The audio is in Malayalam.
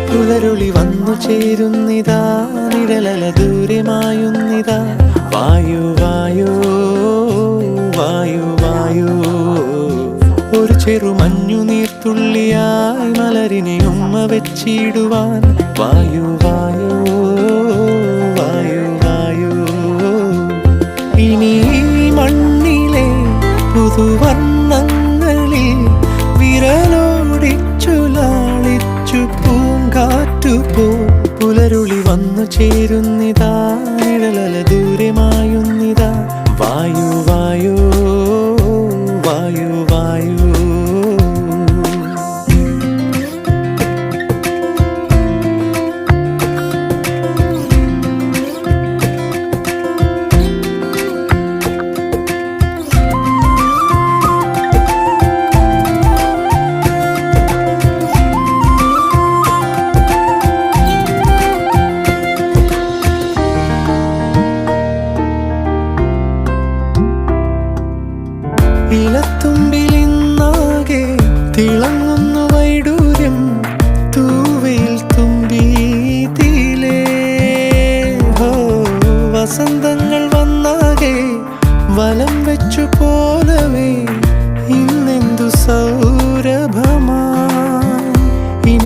പുലരുളി വന്നു ചേരുന്നിതാ, നിഴലല ദൂരെ മായുന്നിതാ. വായു വായു വായു വായു, ഒരു ചെറു മഞ്ഞു നീർത്തുള്ളിയായി മലരിനെ ഉമ്മ വെച്ചിടുവാൻ. വായു വായു വായു വായു, ഇനി മണ്ണിലെ പുതുവർണ്ണങ്ങളിൽ വിരലോടിച്ചു ലാളിച്ചു പൂങ്കാറ്റുപോ. പുലരുളി വന്നു ചേരുന്നിതാ,